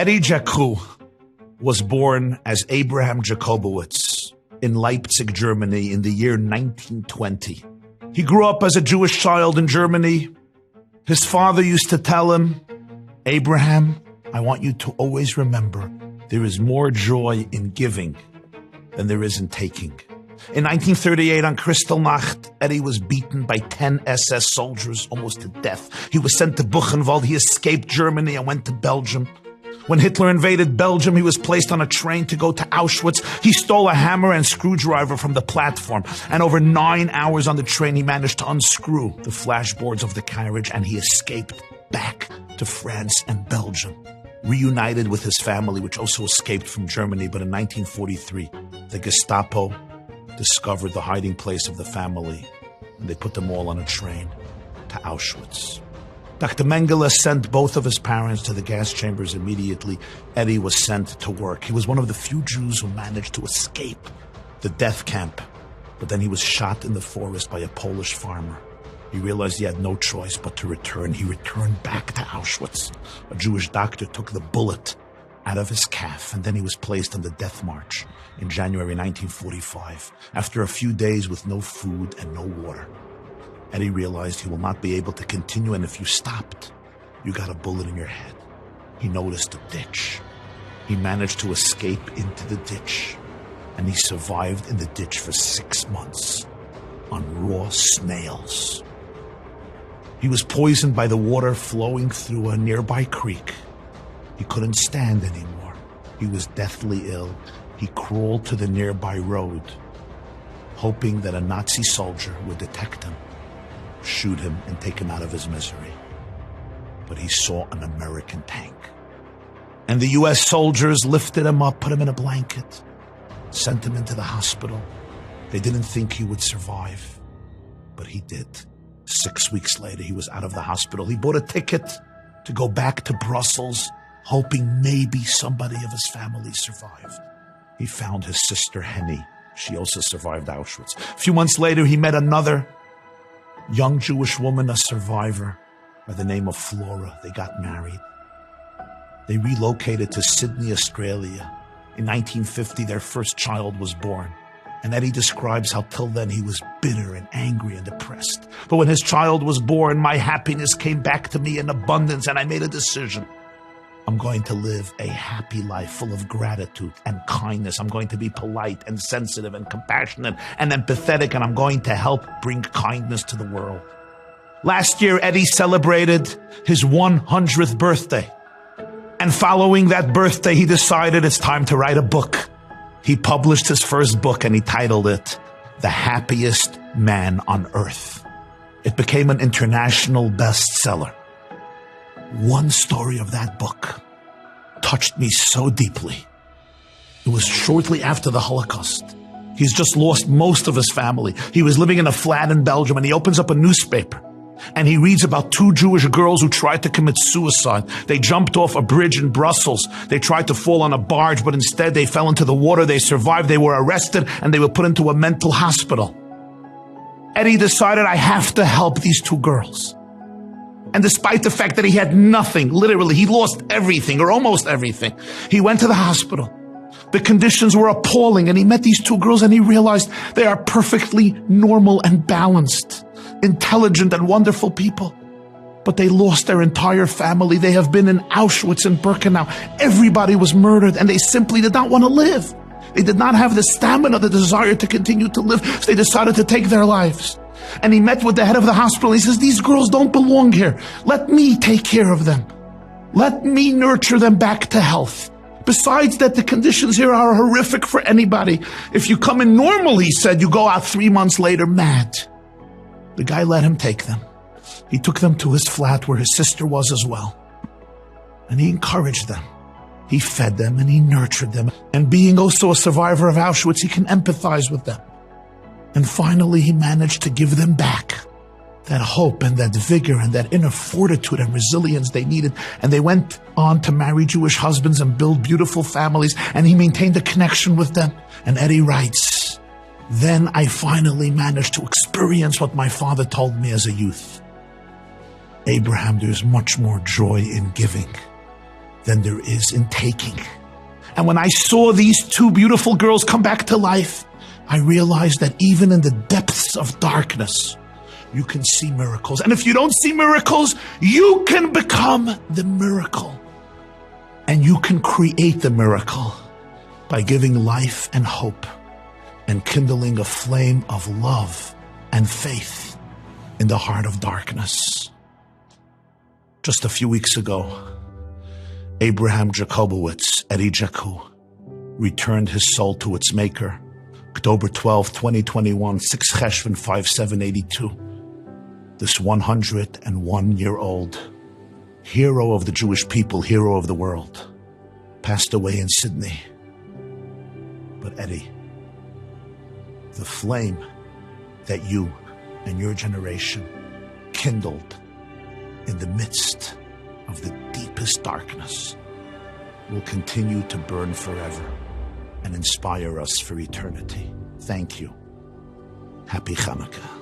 Eddie Jaku was born as Abraham Jacobowitz in Leipzig, Germany in the year 1920. He grew up as a Jewish child in Germany. His father used to tell him, "Abraham, I want you to always remember there is more joy in giving than there is in taking." In 1938, on Kristallnacht, Eddie was beaten by 10 SS soldiers almost to death. He was sent to Buchenwald. He escaped Germany and went to Belgium. When Hitler invaded Belgium, he was placed on a train to go to Auschwitz. He stole a hammer and screwdriver from the platform, and over 9 hours on the train, he managed to unscrew the flashboards of the carriage, and he escaped back to France and Belgium, reunited with his family, which also escaped from Germany. But in 1943, the Gestapo discovered the hiding place of the family, and they put them all on a train to Auschwitz. Dr. Mengele sent both of his parents to the gas chambers immediately. Eddie was sent to work. He was one of the few Jews who managed to escape the death camp, but then he was shot in the forest by a Polish farmer. He realized he had no choice but to return. He returned back to Auschwitz. A Jewish doctor took the bullet out of his calf, and then he was placed on the death march in January 1945. After a few days with no food and no water, Eddie realized he will not be able to continue, and if you stopped, you got a bullet in your head. He noticed a ditch. He managed to escape into the ditch, and he survived in the ditch for 6 months on raw snails. He was poisoned by the water flowing through a nearby creek. He couldn't stand anymore. He was deathly ill. He crawled to the nearby road, hoping that a Nazi soldier would detect him, shoot him, and take him out of his misery. But he saw an American tank. And the US soldiers lifted him up, put him in a blanket, sent him into the hospital. They didn't think he would survive, but he did. 6 weeks later, he was out of the hospital. He bought a ticket to go back to Brussels, hoping maybe somebody of his family survived. He found his sister Henny. She also survived Auschwitz. A few months later, he met another young Jewish woman, a survivor by the name of Flora. They got married. They relocated to Sydney, Australia. In 1950, their first child was born. And Eddie describes how till then he was bitter and angry and depressed. But when his child was born, my happiness came back to me in abundance, and I made a decision. I'm going to live a happy life full of gratitude and kindness. I'm going to be polite and sensitive and compassionate and empathetic, and I'm going to help bring kindness to the world. Last year, Eddie celebrated his 100th birthday. And following that birthday, he decided it's time to write a book. He published his first book, and he titled it The Happiest Man on Earth. It became an international bestseller. One story of that book touched me so deeply. It was shortly after the Holocaust. He's just lost most of his family. He was living in a flat in Belgium, and he opens up a newspaper, and he reads about 2 Jewish girls who tried to commit suicide. They jumped off a bridge in Brussels. They tried to fall on a barge, but instead they fell into the water. They survived. They were arrested, and they were put into a mental hospital. Eddie decided, I have to help these 2 girls. And despite the fact that he had nothing, literally, he lost everything or almost everything, he went to the hospital. The conditions were appalling, and he met these 2 girls, and he realized they are perfectly normal and balanced, intelligent and wonderful people. But they lost their entire family. They have been in Auschwitz and Birkenau. Everybody was murdered, and they simply did not want to live. They did not have the stamina, the desire to continue to live, so they decided to take their lives. And he met with the head of the hospital. He says, these girls don't belong here. Let me take care of them. Let me nurture them back to health. Besides that, the conditions here are horrific for anybody. If you come in normal, he said, you go out 3 months later mad. The guy let him take them. He took them to his flat where his sister was as well. And he encouraged them. He fed them and he nurtured them. And being also a survivor of Auschwitz, he can empathize with them. And finally, he managed to give them back that hope and that vigor and that inner fortitude and resilience they needed. And they went on to marry Jewish husbands and build beautiful families. And he maintained a connection with them. And Eddie writes, then I finally managed to experience what my father told me as a youth. Abraham, there's much more joy in giving than there is in taking. And when I saw these two beautiful girls come back to life, I realized that even in the depths of darkness, you can see miracles. And if you don't see miracles, you can become the miracle. And you can create the miracle by giving life and hope and kindling a flame of love and faith in the heart of darkness. Just a few weeks ago, Abraham Jacobowitz, Eddie Jaku, returned his soul to its maker. October 12, 2021, 6 Cheshvan 5782. This 101-year-old hero of the Jewish people, hero of the world, passed away in Sydney. But Eddie, the flame that you and your generation kindled in the midst of the deepest darkness will continue to burn forever and inspire us for eternity. Thank you. Happy Hanukkah.